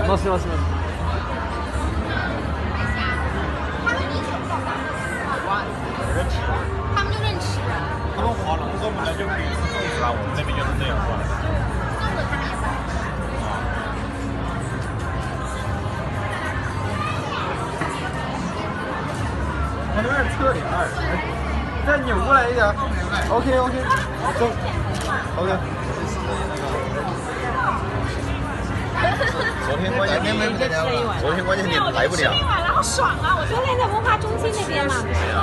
Nasıl nasıl? 他们就认吃，他们华龙说本来就可以是粽子啊，我们这边就是这样过来的。粽子他们也不爱吃。它有点侧脸儿，再扭过来一点。OK OK， 走 OK。昨天关键你来不了。那晚了，好爽啊！我昨天在文化中心那边嘛。对呀。